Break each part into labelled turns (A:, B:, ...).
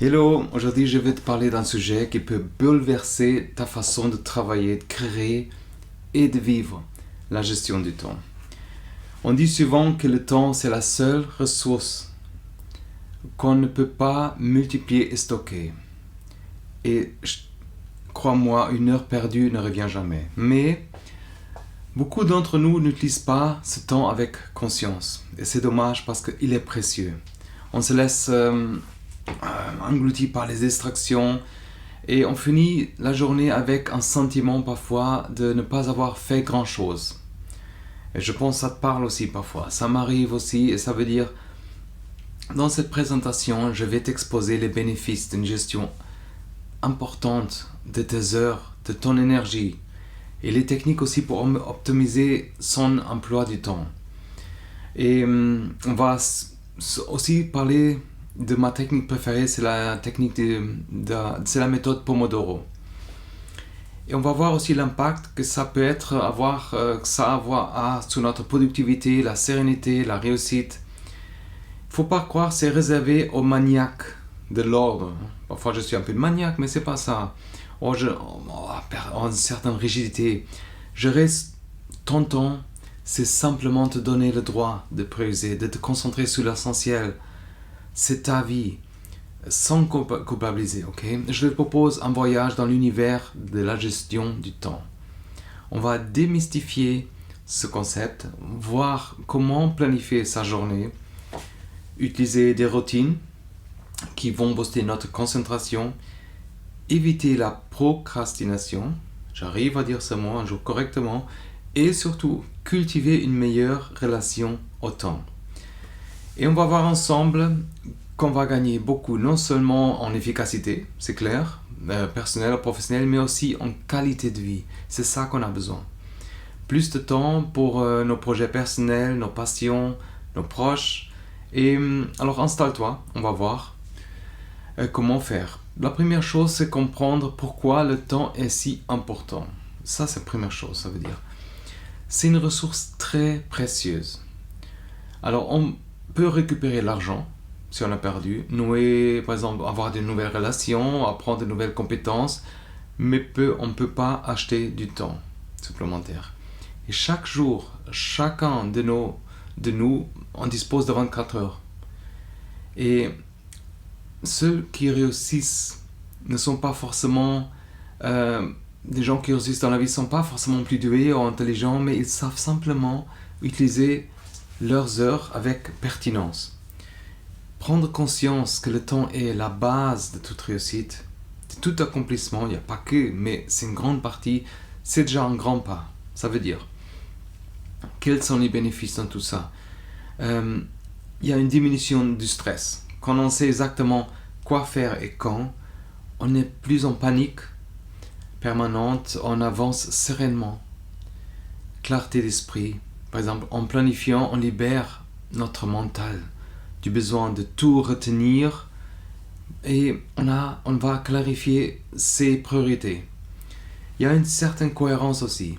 A: Hello, aujourd'hui je vais te parler d'un sujet qui peut bouleverser ta façon de travailler, de créer et de vivre, la gestion du temps. On dit souvent que le temps c'est la seule ressource qu'on ne peut pas multiplier et stocker. Et crois-moi, une heure perdue ne revient jamais. Mais beaucoup d'entre nous n'utilisent pas ce temps avec conscience. Et c'est dommage parce qu'il est précieux. On se laisse englouti par les distractions et on finit la journée avec un sentiment parfois de ne pas avoir fait grand chose. Et je pense que ça te parle aussi parfois, ça m'arrive aussi et ça veut dire dans cette présentation je vais t'exposer les bénéfices d'une gestion importante de tes heures, de ton énergie et les techniques aussi pour optimiser son emploi du temps. Et on va aussi parler de ma technique préférée, c'est la technique c'est la méthode Pomodoro. Et on va voir aussi l'impact que ça peut avoir sur notre productivité, la sérénité, la réussite. Il ne faut pas croire que c'est réservé aux maniaques de l'ordre. Parfois je suis un peu maniaque, mais c'est pas ça. En une certaine rigidité. Je reste tentant, c'est simplement te donner le droit de prioriser, de te concentrer sur l'essentiel. C'est ta vie, sans culpabiliser, ok? Je te propose un voyage dans l'univers de la gestion du temps. On va démystifier ce concept, voir comment planifier sa journée, utiliser des routines qui vont booster notre concentration, éviter la procrastination, j'arrive à dire ce mot un jour correctement, et surtout cultiver une meilleure relation au temps. Et on va voir ensemble qu'on va gagner beaucoup, non seulement en efficacité, c'est clair, personnelle, professionnelle, mais aussi en qualité de vie. C'est ça qu'on a besoin. Plus de temps pour nos projets personnels, nos passions, nos proches. Et alors installe-toi, on va voir comment faire. La première chose, c'est comprendre pourquoi le temps est si important. Ça, c'est la première chose, ça veut dire. C'est une ressource très précieuse. Alors, on peut récupérer l'argent si on a perdu, nouer, par exemple, avoir de nouvelles relations, apprendre de nouvelles compétences, mais on ne peut pas acheter du temps supplémentaire. Et chaque jour, chacun de nous, on dispose de 24 heures. Et ceux qui réussissent ne sont pas forcément... des gens qui réussissent dans la vie ne sont pas forcément plus doués ou intelligents, mais ils savent simplement utiliser leurs heures avec pertinence. Prendre conscience que le temps est la base de toute réussite, de tout accomplissement, il n'y a pas que, mais c'est une grande partie, c'est déjà un grand pas. Ça veut dire, quels sont les bénéfices dans tout ça? Il y a une diminution du stress. Quand on sait exactement quoi faire et quand, on n'est plus en panique permanente, on avance sereinement. Clarté d'esprit. Par exemple, en planifiant, on libère notre mental du besoin de tout retenir et on va clarifier ses priorités. Il y a une certaine cohérence aussi.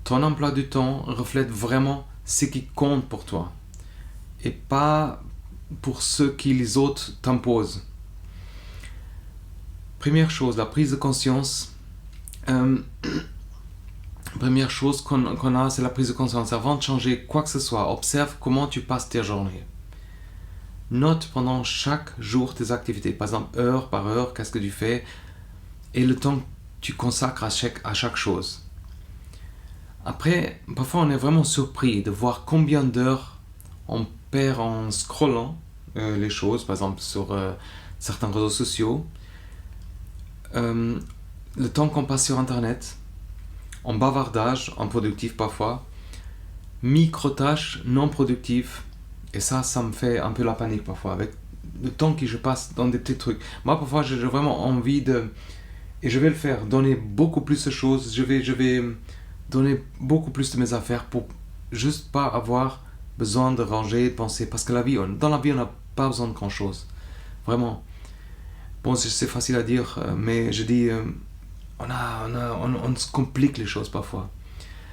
A: Ton emploi du temps reflète vraiment ce qui compte pour toi et pas pour ce que les autres t'imposent. Première chose, la prise de conscience. Première chose qu'on a, c'est la prise de conscience. Avant de changer quoi que ce soit, observe comment tu passes tes journées. Note pendant chaque jour tes activités. Par exemple, heure par heure, qu'est-ce que tu fais et le temps que tu consacres à chaque chose. Après, parfois on est vraiment surpris de voir combien d'heures on perd en scrollant les choses, par exemple sur certains réseaux sociaux. Le temps qu'on passe sur Internet, en bavardage, en productif parfois, micro-tâches non productives, et ça me fait un peu la panique parfois, avec le temps que je passe dans des petits trucs. Moi parfois j'ai vraiment envie et je vais le faire, donner beaucoup plus de choses, je vais donner beaucoup plus de mes affaires pour juste pas avoir besoin de ranger, de penser, parce que dans la vie on n'a pas besoin de grand chose, vraiment. Bon, c'est facile à dire, mais je dis... on se complique les choses parfois.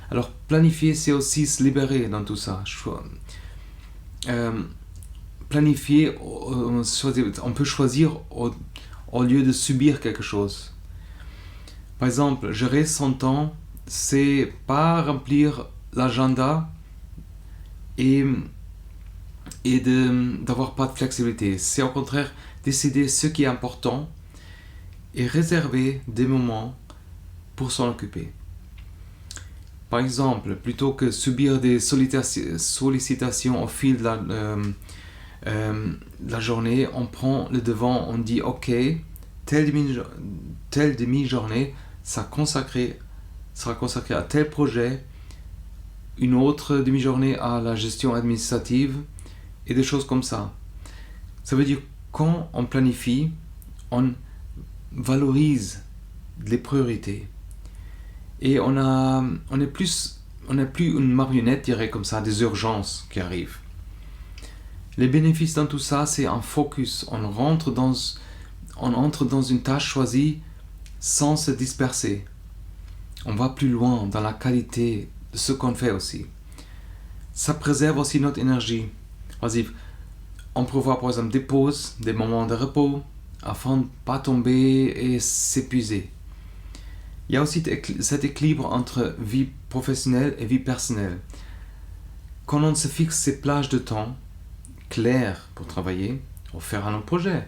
A: Alors planifier, c'est aussi se libérer dans tout ça. planifier, on peut choisir au lieu de subir quelque chose. Par exemple, gérer son temps, c'est pas remplir l'agenda et d'avoir pas de flexibilité. C'est au contraire décider ce qui est important et réserver des moments pour s'en occuper. Par exemple, plutôt que subir des sollicitations au fil de la journée, on prend le devant, on dit ok, telle demi-journée sera consacrée à tel projet, une autre demi-journée à la gestion administrative et des choses comme ça. Ça veut dire quand on planifie, on valorise les priorités et on n'est plus une marionnette, dirais comme ça, des urgences qui arrivent. Les bénéfices dans tout ça, c'est un focus. On entre dans une tâche choisie sans se disperser. On va plus loin dans la qualité de ce qu'on fait aussi. Ça préserve aussi notre énergie. On prévoit par exemple des pauses, des moments de repos, afin de ne pas tomber et s'épuiser. Il y a aussi cet équilibre entre vie professionnelle et vie personnelle. Quand on se fixe ces plages de temps claires pour travailler ou faire un projet,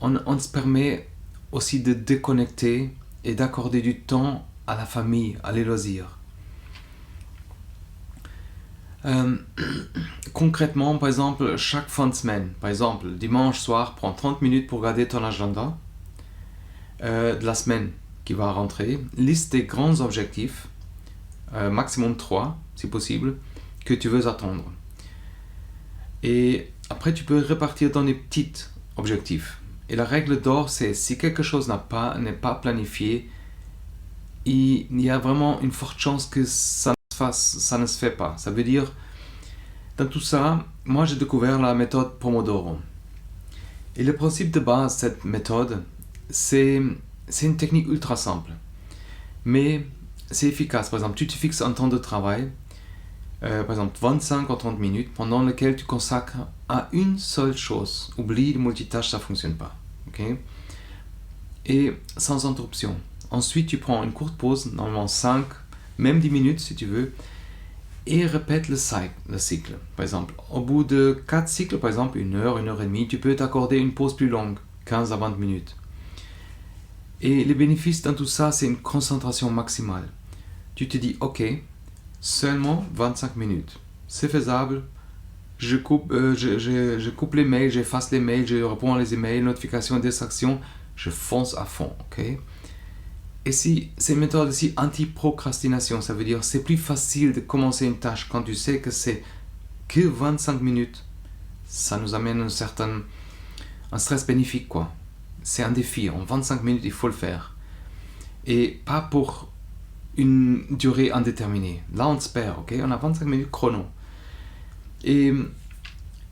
A: on se permet aussi de déconnecter et d'accorder du temps à la famille, à les loisirs. Concrètement, par exemple, chaque fin de semaine, par exemple, dimanche soir, prends 30 minutes pour regarder ton agenda de la semaine qui va rentrer, liste des grands objectifs, maximum 3 si possible, que tu veux atteindre. Et après, tu peux répartir dans des petits objectifs. Et la règle d'or, c'est si quelque chose n'est pas planifié, il y a vraiment une forte chance que ça ne se fait pas. Ça veut dire, dans tout ça, moi j'ai découvert la méthode Pomodoro. Et le principe de base de cette méthode, c'est une technique ultra simple. Mais c'est efficace. Par exemple, tu te fixes un temps de travail, par exemple 25 ou 30 minutes, pendant lequel tu consacres à une seule chose. Oublie le multitâche, ça ne fonctionne pas. Okay? Et sans interruption. Ensuite, tu prends une courte pause, normalement 5, même 10 minutes si tu veux, et répète le cycle. Par exemple, au bout de 4 cycles, par exemple 1 heure et demie, tu peux t'accorder une pause plus longue, 15 à 20 minutes. Et les bénéfices dans tout ça, c'est une concentration maximale. Tu te dis, ok, seulement 25 minutes. C'est faisable. Je coupe les mails, j'efface les mails, je réponds à les emails, notifications, distractions. Je fonce à fond, ok? Et si c'est une méthode aussi anti-procrastination, ça veut dire c'est plus facile de commencer une tâche quand tu sais que c'est que 25 minutes. Ça nous amène un stress bénéfique, quoi. C'est un défi. En 25 minutes, il faut le faire. Et pas pour une durée indéterminée. Là, on se perd, ok? On a 25 minutes chrono. Et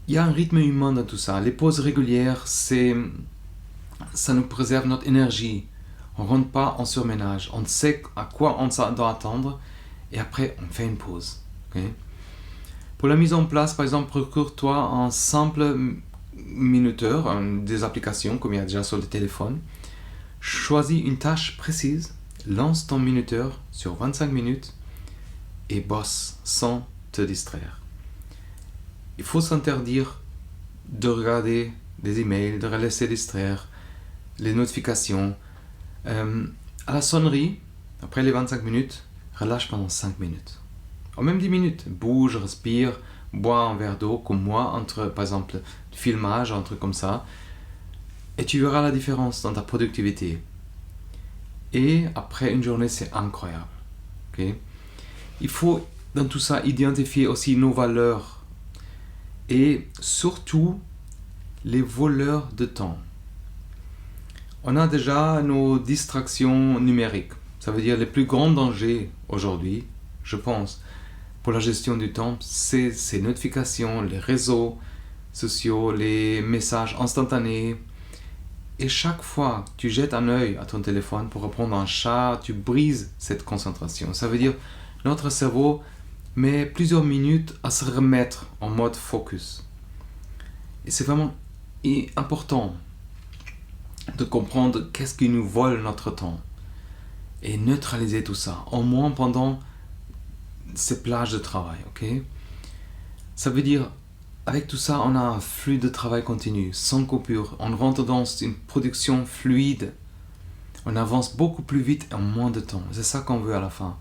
A: il y a un rythme humain dans tout ça. Les pauses régulières, ça nous préserve notre énergie. On ne rentre pas en surménage. On sait à quoi on doit attendre. Et après, on fait une pause. Okay? Pour la mise en place, par exemple, procure-toi un simple minuteur, des applications comme il y a déjà sur le téléphone. Choisis une tâche précise, lance ton minuteur sur 25 minutes et bosse sans te distraire. Il faut s'interdire de regarder des emails, de laisser distraire, les notifications. À la sonnerie, après les 25 minutes, relâche pendant 5 minutes. Ou même 10 minutes. Bouge, respire, bois un verre d'eau comme moi, entre par exemple filmage, un truc comme ça. Et tu verras la différence dans ta productivité. Et après une journée, c'est incroyable. Okay? Il faut dans tout ça identifier aussi nos valeurs. Et surtout, les voleurs de temps. On a déjà nos distractions numériques. Ça veut dire les plus grands dangers aujourd'hui, je pense, pour la gestion du temps, c'est ces notifications, les réseaux sociaux, les messages instantanés. Et chaque fois que tu jettes un œil à ton téléphone pour reprendre un chat, tu brises cette concentration. Ça veut dire notre cerveau met plusieurs minutes à se remettre en mode focus. Et c'est vraiment important de comprendre qu'est-ce qui nous vole notre temps et neutraliser tout ça, au moins pendant ces plages de travail, ok? Ça veut dire, avec tout ça, on a un flux de travail continu, sans coupure, on rentre dans une production fluide, on avance beaucoup plus vite et en moins de temps, c'est ça qu'on veut à la fin.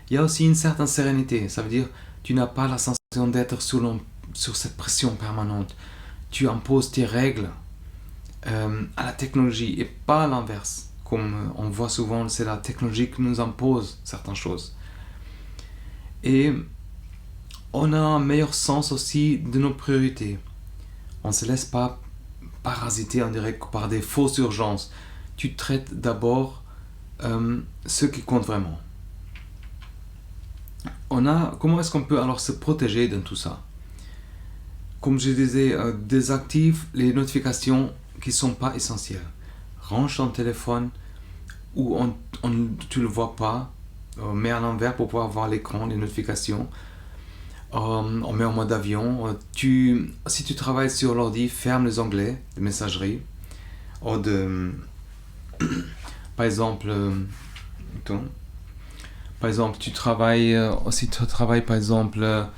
A: Il y a aussi une certaine sérénité, ça veut dire, tu n'as pas la sensation d'être sur cette pression permanente, tu imposes tes règles à la technologie et pas à l'inverse. Comme on voit souvent, c'est la technologie qui nous impose certaines choses. Et on a un meilleur sens aussi de nos priorités. On ne se laisse pas parasiter, on dirait, par des fausses urgences. Tu traites d'abord ce qui compte vraiment. Comment est-ce qu'on peut alors se protéger de tout ça? Comme je disais, désactive les notifications qui ne sont pas essentielles. Range ton téléphone où tu ne le vois pas, mets à l'envers pour pouvoir voir l'écran, les notifications. On met en mode avion. Si tu travailles sur l'ordi, ferme les onglets de messagerie. Par exemple, tu travailles, par exemple, là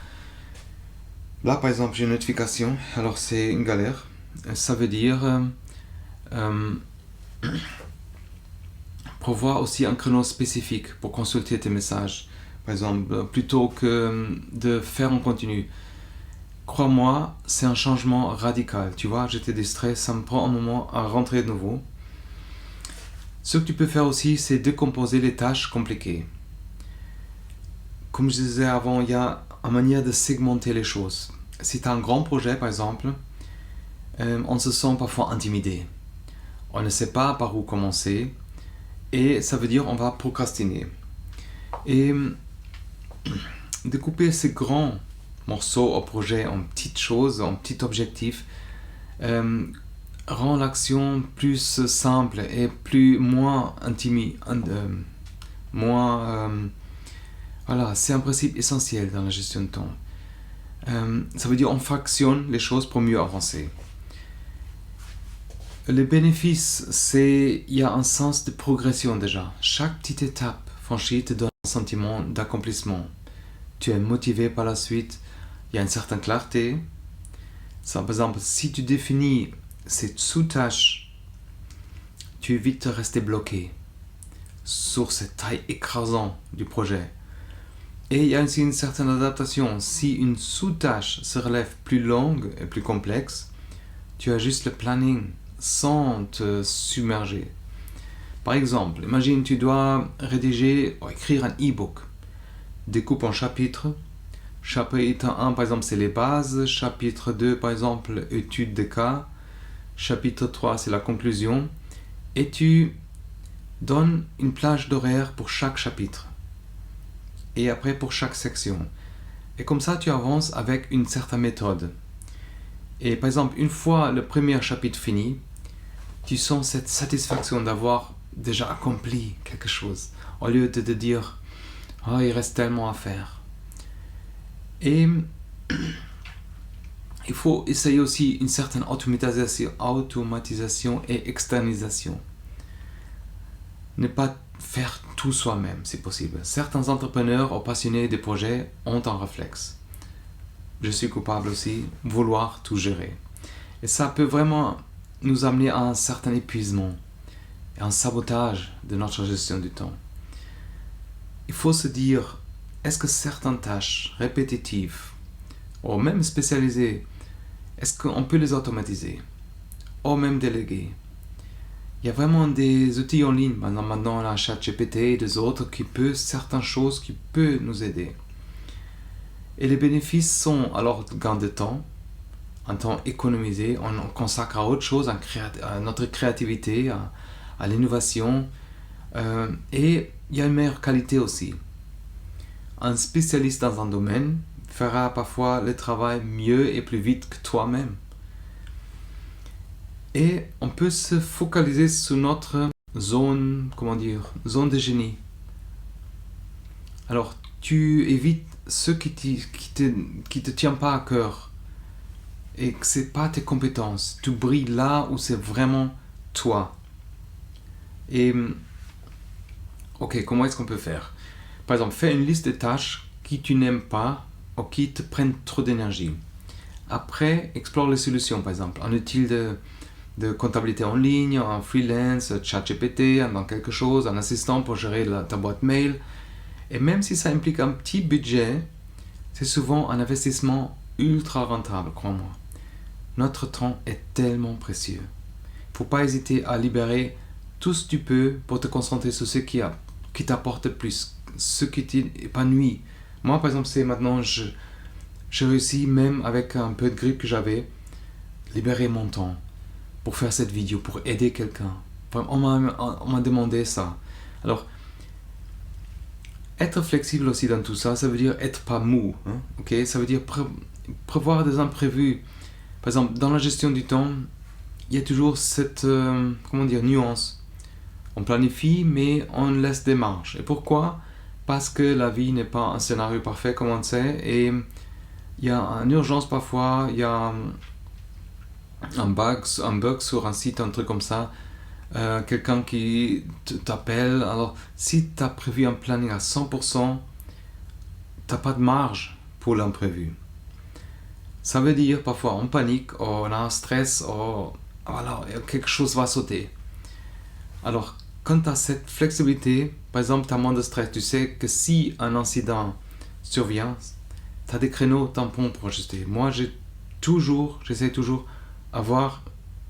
A: par exemple j'ai une notification, alors c'est une galère. Ça veut dire prévoir aussi un créneau spécifique pour consulter tes messages. Par exemple, plutôt que de faire en continu. Crois-moi, c'est un changement radical. Tu vois, j'étais distrait, ça me prend un moment à rentrer de nouveau. Ce que tu peux faire aussi, c'est décomposer les tâches compliquées. Comme je disais avant, il y a une manière de segmenter les choses. Si tu as un grand projet, par exemple, on se sent parfois intimidé. On ne sait pas par où commencer. Et ça veut dire qu'on va procrastiner. Et découper ces grands morceaux au projet en petites choses, en petits objectifs, rend l'action plus simple et moins intimide. Voilà, c'est un principe essentiel dans la gestion de temps. Ça veut dire qu'on fractionne les choses pour mieux avancer. Les bénéfices, il y a un sens de progression déjà. Chaque petite étape franchie te donne un sentiment d'accomplissement. Tu es motivé par la suite, il y a une certaine clarté. Par exemple, si tu définis ces sous-tâches, tu évites de rester bloqué sur cette taille écrasante du projet. Et il y a aussi une certaine adaptation. Si une sous-tâche se relève plus longue et plus complexe, tu ajustes le planning sans te submerger. Par exemple, imagine tu dois rédiger ou écrire un e-book. Découpe en chapitres. Chapitre 1, par exemple, c'est les bases. Chapitre 2, par exemple, étude de cas. Chapitre 3, c'est la conclusion. Et tu donnes une plage d'horaire pour chaque chapitre. Et après pour chaque section. Et comme ça, tu avances avec une certaine méthode. Et par exemple, une fois le premier chapitre fini, tu sens cette satisfaction d'avoir déjà accompli quelque chose, au lieu de te dire « Oh, il reste tellement à faire ». Et il faut essayer aussi une certaine automatisation et externalisation. Ne pas faire tout soi-même, si possible. Certains entrepreneurs ou passionnés des projets ont un réflexe. Je suis coupable aussi, vouloir tout gérer. Et ça peut vraiment nous amener à un certain épuisement et un sabotage de notre gestion du temps. Il faut se dire, est-ce que certaines tâches répétitives ou même spécialisées, est-ce qu'on peut les automatiser ou même déléguer? Il y a vraiment des outils en ligne, maintenant la ChatGPT et des autres certaines choses qui peuvent nous aider. Et les bénéfices sont alors gain de temps, un temps économisé, on consacre à autre chose, à notre créativité, à l'innovation, et il y a une meilleure qualité aussi. Un spécialiste dans un domaine fera parfois le travail mieux et plus vite que toi-même. Et on peut se focaliser sur notre zone de génie. Alors, tu évites ce qui te tient pas à cœur. et que c'est pas tes compétences. Tu brilles là où c'est vraiment toi. Et ok, comment est-ce qu'on peut faire? Par exemple, fais une liste de tâches qui tu n'aimes pas ou qui te prennent trop d'énergie. Après, explore les solutions, par exemple, un outil de comptabilité en ligne, un freelance, ChatGPT, dans quelque chose, un assistant pour gérer ta boîte mail. Et même si ça implique un petit budget, c'est souvent un investissement ultra rentable, crois-moi. Notre temps est tellement précieux. Il ne faut pas hésiter à libérer tout ce que tu peux pour te concentrer sur ce qui t'apporte plus, ce qui t'épanouit. Moi, par exemple, c'est maintenant, j'ai réussi, même avec un peu de grippe que j'avais, libérer mon temps pour faire cette vidéo, pour aider quelqu'un. On m'a demandé ça. Alors, être flexible aussi dans tout ça, ça veut dire être pas mou. Okay? Ça veut dire prévoir des imprévus. Par exemple, dans la gestion du temps, il y a toujours cette nuance. On planifie, mais on laisse des marges. Et pourquoi? Parce que la vie n'est pas un scénario parfait, comme on le sait. Et il y a une urgence parfois, il y a un bug sur un site, un truc comme ça. Quelqu'un qui t'appelle. Alors, si tu as prévu un planning à 100%, tu n'as pas de marge pour l'imprévu. Ça veut dire parfois on panique, on a un stress, voilà, quelque chose va sauter. Alors, quand tu as cette flexibilité, par exemple, tu as moins de stress, tu sais que si un incident survient, tu as des créneaux tampons pour ajuster. Moi, j'essaie toujours avoir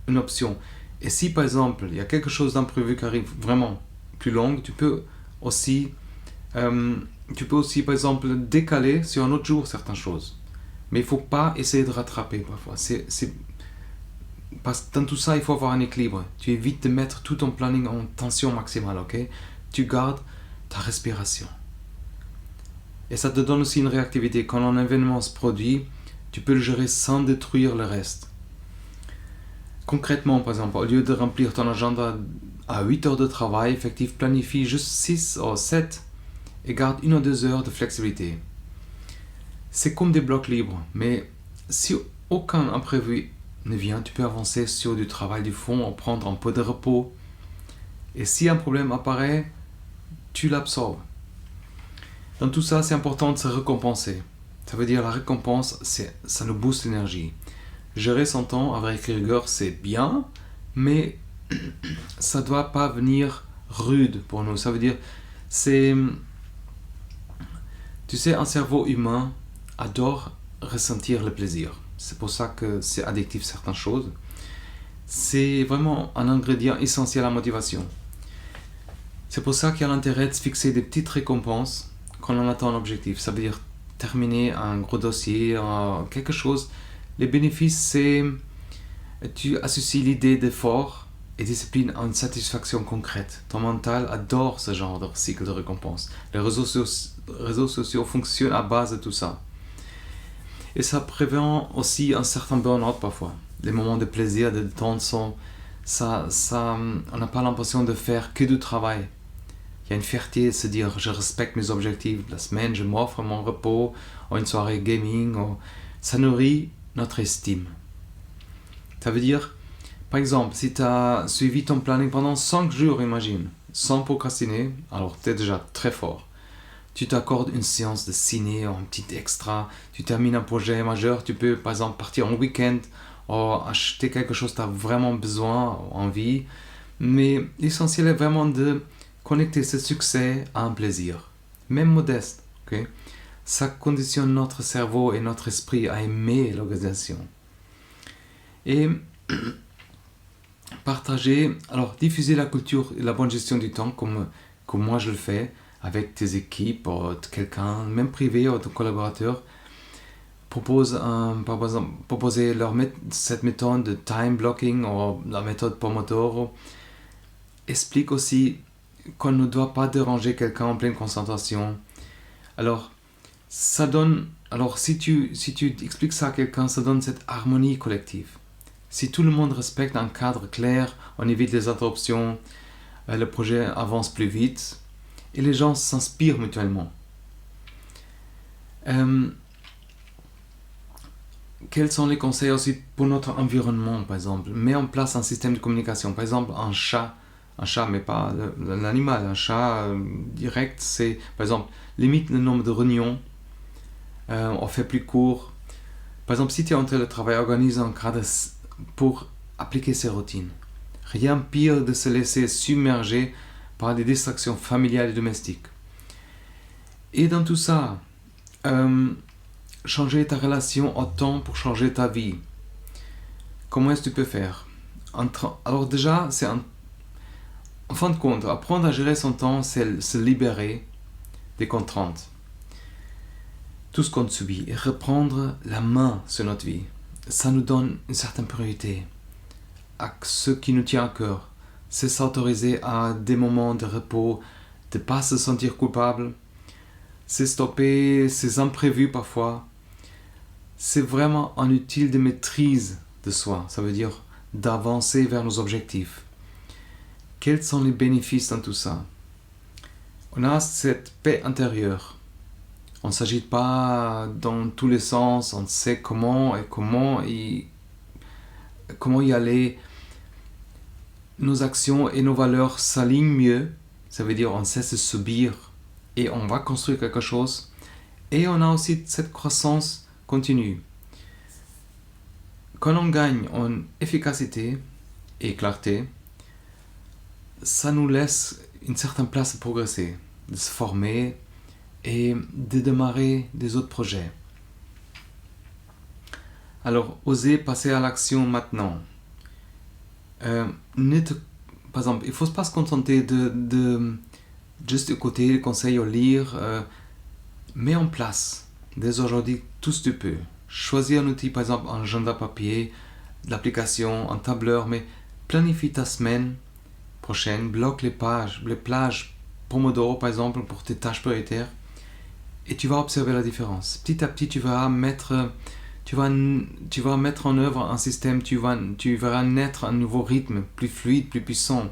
A: une option. Et si par exemple, il y a quelque chose d'imprévu qui arrive vraiment plus long, tu peux aussi par exemple décaler sur un autre jour certaines choses. Mais il ne faut pas essayer de rattraper parfois. Parce que dans tout ça, il faut avoir un équilibre. Tu évites de mettre tout ton planning en tension maximale, ok? Tu gardes ta respiration. Et ça te donne aussi une réactivité. Quand un événement se produit, tu peux le gérer sans détruire le reste. Concrètement, par exemple, au lieu de remplir ton agenda à 8 heures de travail effectif, planifie juste 6 ou 7 et garde 1 ou 2 heures de flexibilité. C'est comme des blocs libres, mais si aucun imprévu ne vient, tu peux avancer sur du travail du fond ou prendre un peu de repos. Et si un problème apparaît, tu l'absorbes. Dans tout ça, c'est important de se récompenser. Ça veut dire la récompense, ça nous booste l'énergie. Gérer son temps avec rigueur, c'est bien, mais ça ne doit pas venir rude pour nous. Ça veut dire, tu sais, un cerveau humain adore ressentir le plaisir. C'est pour ça que c'est addictif certaines choses. C'est vraiment un ingrédient essentiel à la motivation. C'est pour ça qu'il y a l'intérêt de se fixer des petites récompenses quand on atteint un objectif. Ça veut dire terminer un gros dossier, quelque chose. Les bénéfices, c'est tu associes l'idée d'effort et discipline à une satisfaction concrète. Ton mental adore ce genre de cycle de récompense. Les réseaux sociaux fonctionnent à base de tout ça. Et ça prévient aussi un certain burn-out parfois. Les moments de plaisir, de détente on n'a pas l'impression de faire que du travail. Il y a une fierté de se dire je respecte mes objectifs. La semaine, je m'offre mon repos, ou une soirée gaming. Ça nourrit notre estime. Ça veut dire, par exemple, si tu as suivi ton planning pendant 5 jours, imagine, sans procrastiner, alors tu es déjà très fort. Tu t'accordes une séance de ciné, un petit extra, tu termines un projet majeur, tu peux par exemple partir en week-end ou acheter quelque chose que tu as vraiment besoin, envie. Mais l'essentiel est vraiment de connecter ce succès à un plaisir, même modeste. Okay? Ça conditionne notre cerveau et notre esprit à aimer l'organisation. Et diffuser la culture et la bonne gestion du temps comme moi je le fais avec tes équipes ou quelqu'un, même privé ou ton collaborateur, proposer cette méthode de time blocking ou la méthode Pomodoro. Explique aussi qu'on ne doit pas déranger quelqu'un en pleine concentration. Alors, si tu expliques ça à quelqu'un, ça donne cette harmonie collective. Si tout le monde respecte un cadre clair, on évite les interruptions, le projet avance plus vite et les gens s'inspirent mutuellement. quels sont les conseils aussi pour notre environnement, par exemple? Mets en place un système de communication. Par exemple, un chat, mais pas l'animal, un chat direct, c'est, par exemple, limite le nombre de réunions, on fait plus court. Par exemple, si tu es en train de travailler, organise un cadre pour appliquer ces routines. Rien pire de se laisser submerger par des distractions familiales et domestiques. Et dans tout ça, changer ta relation au temps pour changer ta vie. Comment est-ce que tu peux faire? Alors déjà, en fin de compte, apprendre à gérer son temps, c'est se libérer des contraintes. Tout ce qu'on subit et reprendre la main sur notre vie. Ça nous donne une certaine priorité à ce qui nous tient à cœur. C'est s'autoriser à des moments de repos, de ne pas se sentir coupable. C'est stopper ces imprévus parfois. C'est vraiment un outil de maîtrise de soi. Ça veut dire d'avancer vers nos objectifs. Quels sont les bénéfices dans tout ça? On a cette paix intérieure. On ne s'agite pas dans tous les sens. On sait comment y aller. Nos actions et nos valeurs s'alignent mieux. Ça veut dire on cesse de subir et on va construire quelque chose. Et on a aussi cette croissance continue. Quand on gagne en efficacité et clarté, ça nous laisse une certaine place à progresser, de se former et de démarrer des autres projets. Alors, osez passer à l'action maintenant. Par exemple, il ne faut pas se contenter de juste écouter les conseils ou lire. Mets en place, dès aujourd'hui, tout ce que tu peux. Choisis un outil, par exemple, un agenda papier, l'application, un tableur, mais planifie ta semaine prochaine, bloque les plages Pomodoro, par exemple, pour tes tâches prioritaires, et tu vas observer la différence. Petit à petit, tu vas mettre en œuvre un système, tu verras naître un nouveau rythme, plus fluide, plus puissant.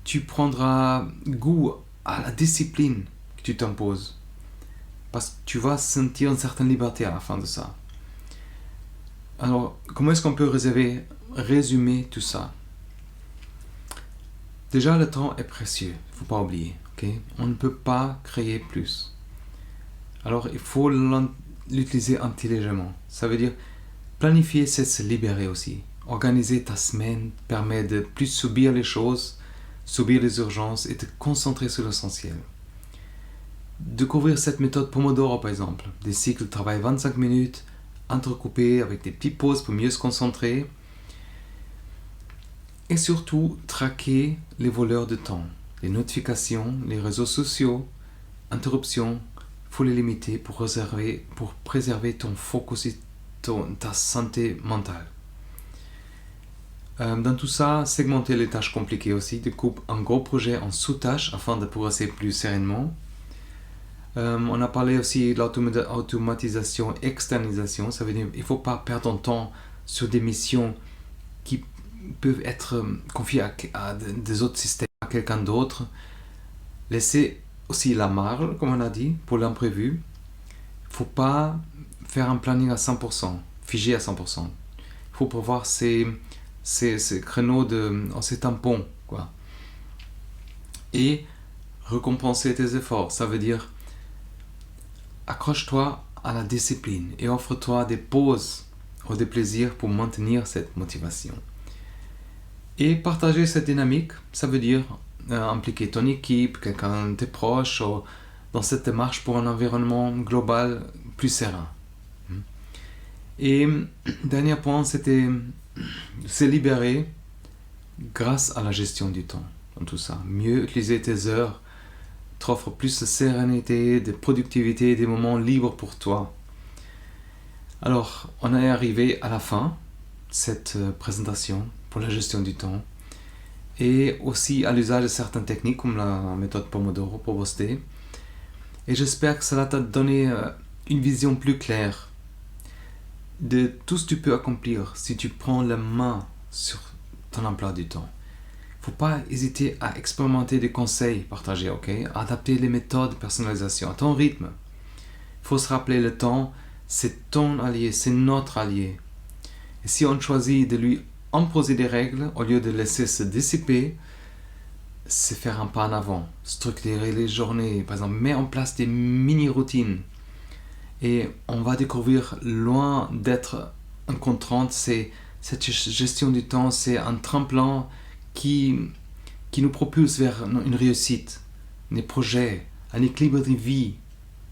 A: Tu prendras goût à la discipline que tu t'imposes. Parce que tu vas sentir une certaine liberté à la fin de ça. Alors, comment est-ce qu'on peut résumer tout ça? Déjà, le temps est précieux, il ne faut pas oublier. Okay? On ne peut pas créer plus. Alors, il faut l'utiliser intelligemment. Ça veut dire planifier, c'est se libérer aussi. Organiser ta semaine permet de plus subir les choses, subir les urgences et te concentrer sur l'essentiel. Découvrir cette méthode Pomodoro par exemple, des cycles de travail 25 minutes, entrecoupés avec des petites pauses pour mieux se concentrer. Et surtout, traquer les voleurs de temps, les notifications, les réseaux sociaux, interruptions. Il faut les limiter pour préserver ton focus et ta santé mentale. Dans tout ça, segmenter les tâches compliquées aussi, découpe un gros projet en sous-tâches afin de progresser plus sereinement. On a parlé aussi de l'automatisation, externalisation. Ça veut dire qu'il ne faut pas perdre ton temps sur des missions qui peuvent être confiées à des autres systèmes, à quelqu'un d'autre. Laisser aussi la marge, comme on a dit, pour l'imprévu. Il ne faut pas faire un planning à 100%, figé à 100%. Il faut prévoir ces créneaux, ces tampons, quoi. Et récompenser tes efforts. Ça veut dire accroche-toi à la discipline et offre-toi des pauses ou des plaisirs pour maintenir cette motivation. Et partager cette dynamique, ça veut dire impliquer ton équipe, quelqu'un de tes proches, ou dans cette démarche pour un environnement global plus serein. Et dernier point, c'était se libérer grâce à la gestion du temps dans tout ça. Mieux utiliser tes heures t'offre plus de sérénité, de productivité, des moments libres pour toi. Alors, on est arrivé à la fin de cette présentation pour la gestion du temps et aussi à l'usage de certaines techniques comme la méthode Pomodoro pour booster. Et j'espère que cela t'a donné une vision plus claire de tout ce que tu peux accomplir si tu prends la main sur ton emploi du temps. Il ne faut pas hésiter à expérimenter des conseils partagés, ok? Adapter les méthodes de personnalisation à ton rythme. Il faut se rappeler le temps, c'est ton allié, c'est notre allié. Et si on choisit de lui imposer des règles au lieu de laisser se dissiper, c'est faire un pas en avant, structurer les journées, par exemple, mettre en place des mini-routines. Et on va découvrir, loin d'être une contrainte, cette gestion du temps, c'est un tremplin qui nous propulse vers une réussite, des projets, un équilibre de vie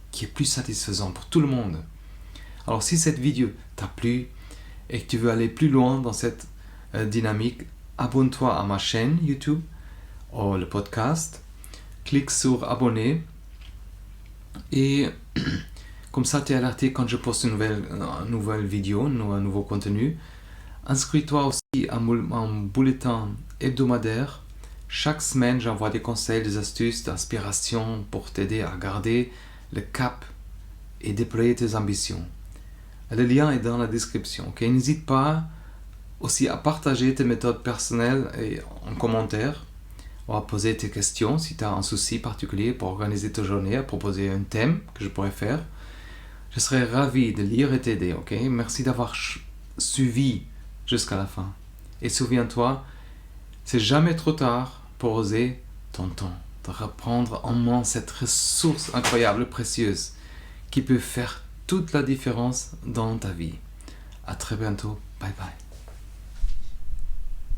A: qui est plus satisfaisant pour tout le monde. Alors si cette vidéo t'a plu et que tu veux aller plus loin dans cette dynamique, abonne-toi à ma chaîne YouTube ou le podcast, clique sur abonner et comme ça tu es alerté quand je poste une nouvelle vidéo, un nouveau contenu. Inscris-toi aussi à mon bulletin hebdomadaire. Chaque semaine, j'envoie des conseils, des astuces, d'inspiration pour t'aider à garder le cap et déployer tes ambitions. Le lien est dans la description. Okay? N'hésite pas aussi à partager tes méthodes personnelles et en commentaire ou à poser tes questions si tu as un souci particulier pour organiser ta journée, à proposer un thème que je pourrais faire. Je serais ravi de lire et t'aider. Okay? Merci d'avoir suivi jusqu'à la fin. Et souviens-toi, c'est jamais trop tard pour oser ton temps, de reprendre en main cette ressource incroyable, précieuse, qui peut faire toute la différence dans ta vie. À très bientôt. Bye bye.